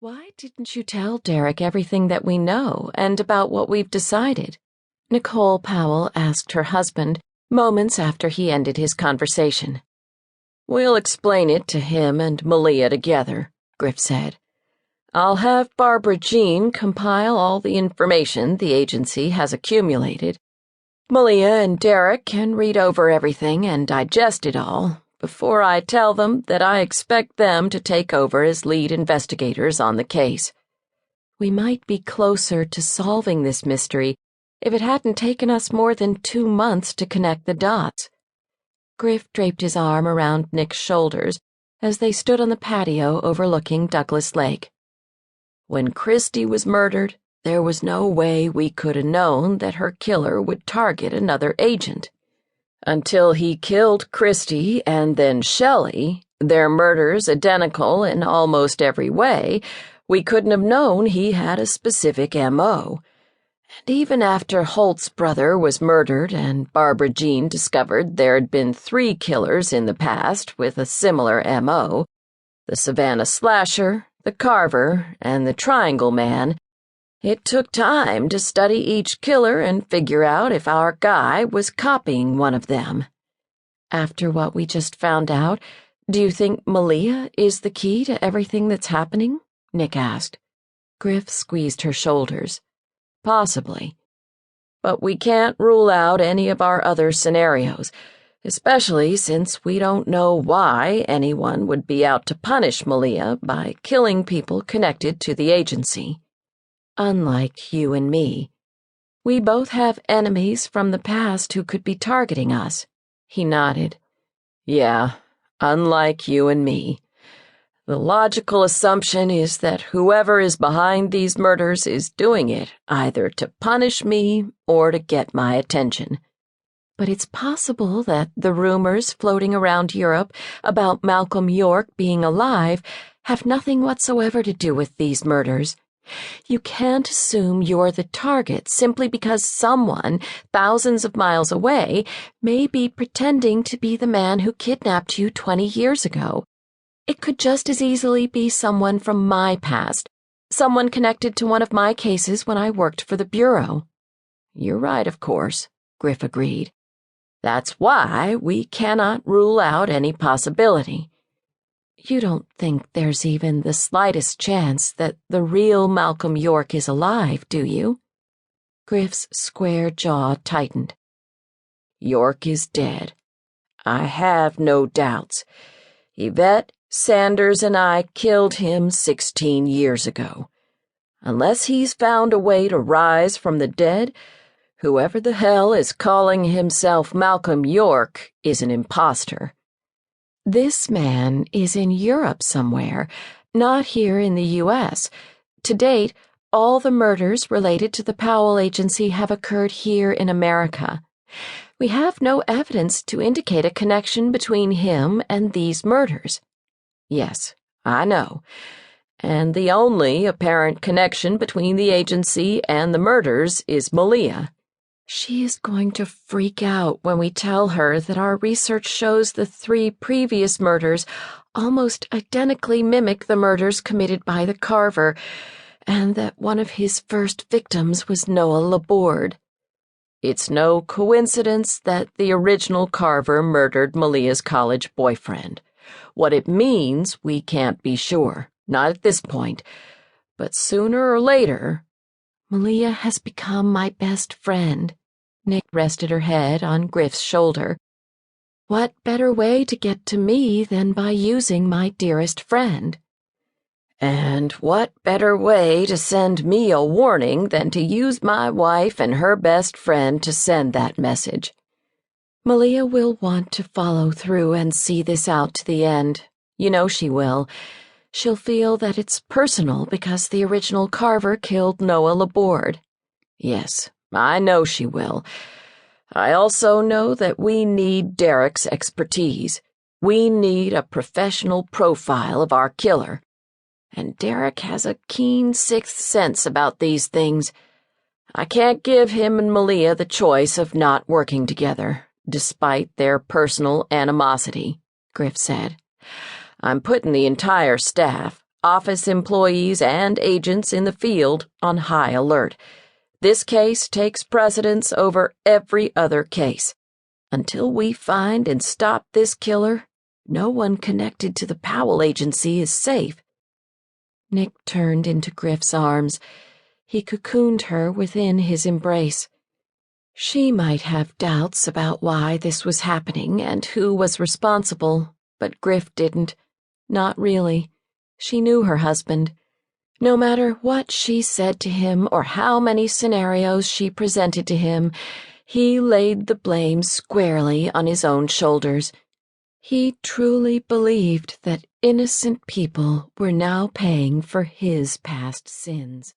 Why didn't you tell Derek everything that we know and about what we've decided? Nicole Powell asked her husband moments after he ended his conversation. We'll explain it to him and Maleah together, Griff said. I'll have Barbara Jean compile all the information the agency has accumulated. Maleah and Derek can read over everything and digest it all before I tell them that I expect them to take over as lead investigators on the case. We might be closer to solving this mystery if it hadn't taken us more than 2 months to connect the dots. Griff draped his arm around Nick's shoulders as they stood on the patio overlooking Douglas Lake. When Christie was murdered, there was no way we could have known that her killer would target another agent. Until he killed Christie and then Shelley, their murders identical in almost every way, we couldn't have known he had a specific M.O. And even after Holt's brother was murdered and Barbara Jean discovered there had been 3 killers in the past with a similar M.O., the Savannah Slasher, the Carver, and the Triangle Man, it took time to study each killer and figure out if our guy was copying one of them. After what we just found out, do you think Maleah is the key to everything that's happening? Nick asked. Griff squeezed her shoulders. Possibly. But we can't rule out any of our other scenarios, especially since we don't know why anyone would be out to punish Maleah by killing people connected to the agency. Unlike you and me. We both have enemies from the past who could be targeting us. He nodded. Yeah, unlike you and me. The logical assumption is that whoever is behind these murders is doing it either to punish me or to get my attention. But it's possible that the rumors floating around Europe about Malcolm York being alive have nothing whatsoever to do with these murders. You can't assume you're the target simply because someone, thousands of miles away, may be pretending to be the man who kidnapped you 20 years ago. It could just as easily be someone from my past, someone connected to one of my cases when I worked for the Bureau. You're right, of course, Griff agreed. That's why we cannot rule out any possibility. You don't think there's even the slightest chance that the real Malcolm York is alive, do you? Griff's square jaw tightened. York is dead. I have no doubts. Yvette, Sanders, and I killed him 16 years ago. Unless he's found a way to rise from the dead, whoever the hell is calling himself Malcolm York is an imposter. This man is in Europe somewhere, not here in the U.S. To date, all the murders related to the Powell Agency have occurred here in America. We have no evidence to indicate a connection between him and these murders. Yes, I know. And the only apparent connection between the agency and the murders is Maleah. She is going to freak out when we tell her that our research shows the 3 previous murders almost identically mimic the murders committed by the Carver, and that one of his first victims was Noah Laborde. It's no coincidence that the original Carver murdered Maleah's college boyfriend. What it means, we can't be sure, not at this point, but sooner or later... Maleah has become my best friend. Nick rested her head on Griff's shoulder. What better way to get to me than by using my dearest friend? And what better way to send me a warning than to use my wife and her best friend to send that message? Maleah will want to follow through and see this out to the end. You know she will. She'll feel that it's personal because the original Carver killed Noah Laborde. Yes, I know she will. I also know that we need Derek's expertise. We need a professional profile of our killer. And Derek has a keen 6th sense about these things. I can't give him and Maleah the choice of not working together, despite their personal animosity, Griff said. I'm putting the entire staff, office employees and agents in the field on high alert. This case takes precedence over every other case. Until we find and stop this killer, no one connected to the Powell Agency is safe." Nick turned into Griff's arms. He cocooned her within his embrace. She might have doubts about why this was happening and who was responsible, but Griff didn't. Not really. She knew her husband. No matter what she said to him or how many scenarios she presented to him, he laid the blame squarely on his own shoulders. He truly believed that innocent people were now paying for his past sins.